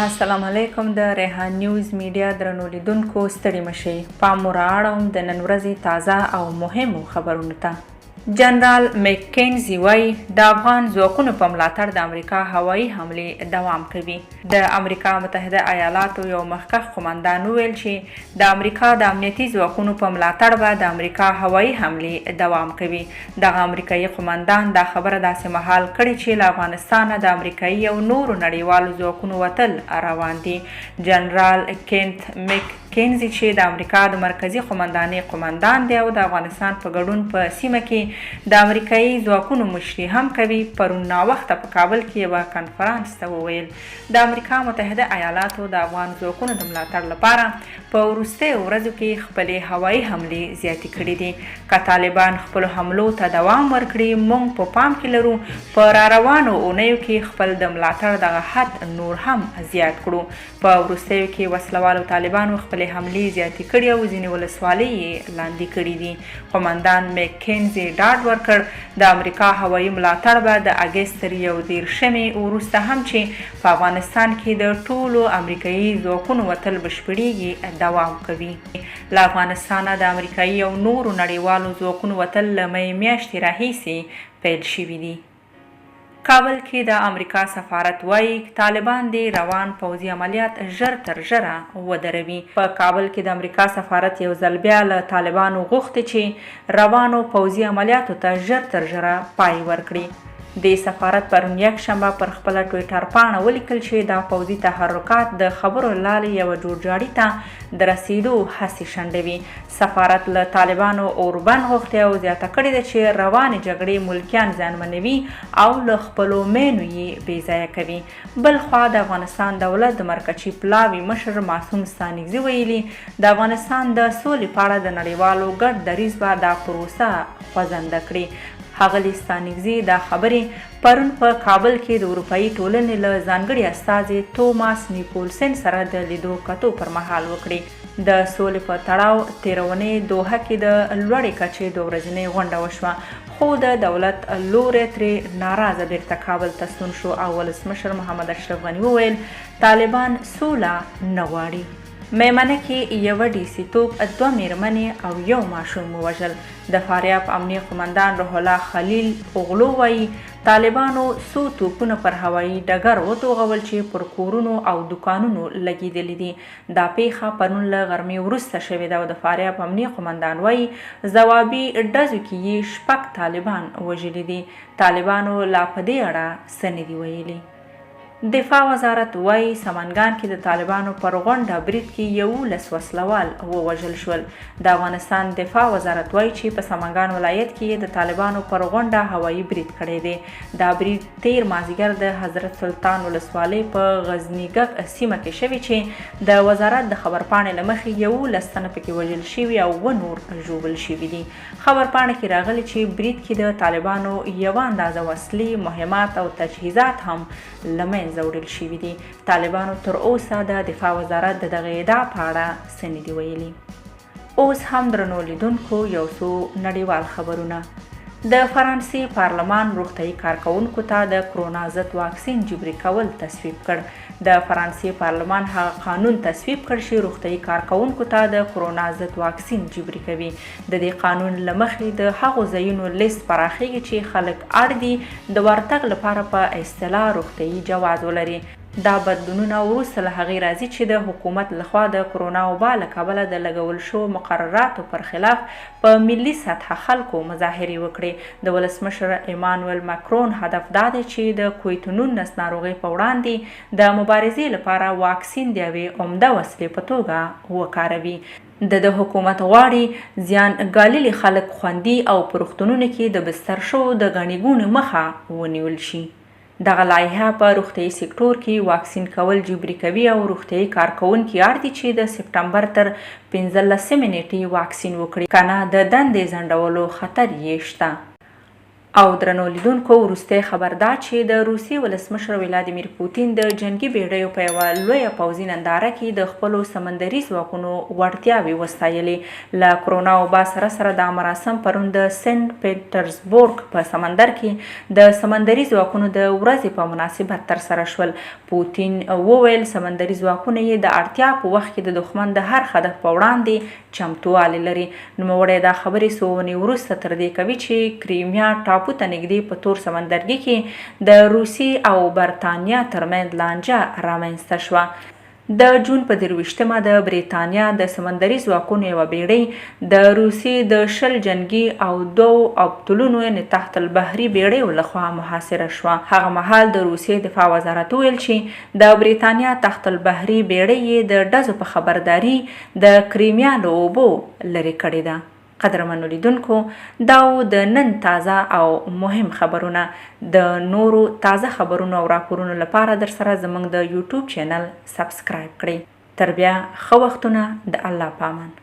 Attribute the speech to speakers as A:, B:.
A: السلام علیکم. د ریحان نیوز میډیا درنو لیدونکو ستړي مشئ. پام مو رااړوم د نن ورځې تازه او مهمو خبرونو ته. جنرال مکینزي وایي د افغان ځواکونو په ملاتړ د امریکا هوایي حملې دوام کوي. د امریکا متحده ایالاتو یو مخکښ قومندان وویل چې د امریکا د امنیتي ځواکونو په ملاتړ به د امریکا هوایي حملې دوام کوي. دغه امریکایي قومندان دا خبره داسې مهال کړې چې له افغانستانه د امریکایي او نورو نړیوالو ځواکونو وتل روان دي. جنرال کینت مکینزي چې د امریکا د مرکزي قومندانۍ قومندان دی او د افغانستان په ګډون په سیمه کې د امریکایي ځواکونو مشري هم کوي، پرون ناوخته په کابل کې یوه کنفرانس ته وویل د امریکا متحده ایالاتو د افغان ځواکونو د ملاتړ لپاره په وروستیو ورځو کې خپلې هوایي حملې زیاتې کړي دي. که طالبان خپلو حملو ته دوام ورکړي، موږ په پام کې لرو په راروانو اونیو کې خپل د ملاتړ دغه حد نور هم زیات کړو. په وروستیو کې وسلوالو طالبانو خپلې حملې زیاتې کړي او ځینې ولسوالۍ یې لاندې کړي دي. قومندان مکینزي ډاډ ورکړ د امریکا هوایي ملاتړ به د اګست تر 11 وروسته هم چې په افغانستان کې د ټولو امریکایي ځواکونو وتل بشپړېږي دوام کوي. له افغانستانه د امریکایي او نورو نړیوالو ځواکونو وتل له می میاشتې راهیسې پیل شوي دي. کابل کې د امریکا سفارت وایي طالبان دې روان پوځي عملیات ژر تر ژره ودروي. په کابل کې د امریکا سفارت یو ځل بیا له طالبانو غوښتي چې روانو پوځي عملیاتو ته ژر تر ژره پای ورکړي. د سفارت پرون یکشنبه پر خپله ټویټر پاڼه ولیکل چې دا پوځي تحرکات د خبرو له لارې یوه جوړجاړي ته د رسیدو هڅې شنډوي. سفارت له طالبانو اوربند غوښتي او زیاته کړې ده چې روانې جګړې ملکیان زیانمنوي او له خپلو مینو یې بېځایه کوي. بل خوا د افغانستان دولت د مرکچي پلاوي مشر معصوم ستانکزي ویلي د افغانستان د سولې په اړه د نړیوالو ګډ دریځ به دا پروسه خوځنده کړي. ښاغلي ستانکزي دا خبرې پرون په کابل کې د اروپایي ټولنې له ځانګړي استازي توماس نیکولسن سره د لیدو کتو پر مهال وکړي. د سولې په تړاو تېرونې دوحه کې د لوړې کچې د ورځنۍ غونډه وشوه، خو د دولت لوری ترې ناراضه بیرته کابل ته ستون شو او ولسمشر محمد اشرف غني وویل طالبان سوله نه غواړي. میمنه کې یوه ډیسي توپ، 2 میرمنې او 1 ماشوم ووژل. د فاریاب امنیه قومندان روح الله خلیل اغلو وایي طالبانو څو توپونه پر هوایي ډګر وتوغول چې پر کورونو او دوکانونو لګېدلي دي. دا پیښه پرون له غرمې وروسته شوې ده او د فاریاب امنیه قومندان وایي ځوابي ډزو کې یې 6 طالبان وژلي دي. طالبانو لا په دې اړه څه نه دي ویلي. دفاع وزارت وایي سمنګان کې د طالبانو پر غونډه برید کې 11 وسلوال ووژل شول. د افغانستان دفاع وزارت وایي چې په سمنګان ولایت کې د طالبانو پر غونډه هوایي برید کړی دی. دا برید تیر مازدیګر د حضرت سلطان ولسوالۍ په غزنیګک سیمه کې شوی چې د وزارت د خبرپاڼې له مخې 11 تنه پکې وژل شوي او 2 نور ژوبل شوي دي. خبرپاڼه کې راغلي چې برید کې د طالبانو یوه اندازه وسلې، مهمات او تجهیزات هم له منځه وړل شوي دي. طالبانو تر اوسه د دفاع وزارت د دغه ادعا په اړه څه نه دي ویلي. اوس هم درنو لیدونکو یو څو نړیوال خبرونه. د فرانسې پارلمان روغتیايي کارکوونکو ته د کرونا ضد واکسین جبري کول تصویب کړ. د فرانسې پارلمان هغه قانون تصویب کړ چې روغتیايي کارکوونکو ته د کرونا ضد واکسین جبري کوي. د دې قانون له مخې د هغو ځایونو لیست پراخیږي چې خلک اړ دي د ورتګ لپاره په اصطلاح روغتیايي جواز ولري. دا بدلونونه وروسته له هغې راځي چې د حکومت لخوا د کرونا وبا له کبله د لګول شوو مقرراتو پر خلاف په ملي سطحه خلکو مظاهرې وکړي. د ولسمشر ایمانویل ماکرون هدف دا دی چې د کوویډ 19 ناروغۍ په وړاندې د مبارزې لپاره واکسین د یوې عمده وسیلې په توګه وکاروي. د حکومت غواړي زیان ګاللي خلک خوندي او په روغتونونو کې د بستر شوو د ګڼې ګوڼې مخه ونیول شي. دغه لایحه په روغتیايي سکتور کې واکسین کول جبري کوي او روغتیايي کارکوونکي اړ دي چې د سپټمبر تر 15 نیټې واکسین وکړي، کنه د دندې ځنډولو خطر یې شته. او درنو لیدونکو وروستی خبر دا چې د روسیې ولسمشر ولادیمیر پوتین د جنگي بیړیو په یوه لویه پوځي ننداره کې د خپلو سمندري ځواکونو وړتیاوې وستایلې. له کرونا وبا سره سره دا مراسم پرون د سنت پیټرزبورګ په سمندر کې د سمندري ځواکونو د ورځې په مناسبت ترسره شول. پوتین وویل سمندري ځواکونه یې د اړتیا په وخت کې د دښمن د هر هدف په وړاندې چمتووالی لري. نوموړی دا خبرې څو ونې وروسته تر دې کوي چې کریمیا ټاپو ته نږدې په تور سمندرګي کې د روسیې او برتانیا ترمنځ لانجه رامنځته شوه. د جون په 23مه د بریتانیا د سمندري ځواکونو یوه بیړۍ د روسیې د 20 جنګي او 2 ابطالونو یعنې تحت البحري بیړیو لخوا محاصره شوه. هغه مهال د روسیې دفاع وزارت ویل چې د بریتانیا تحت البحري بیړۍ یې د ډزو په خبرداري د کریمیا له اوبو لرې کړې ده. قدرمنو لیدونکو دا د نن تازه او مهم خبرونه. د نورو تازه خبرونو او راپورونو لپاره در سره زموږ د یوټیوب چینل سبسکرایب کړئ. تر بیا ښه وختونه، د الله پامان.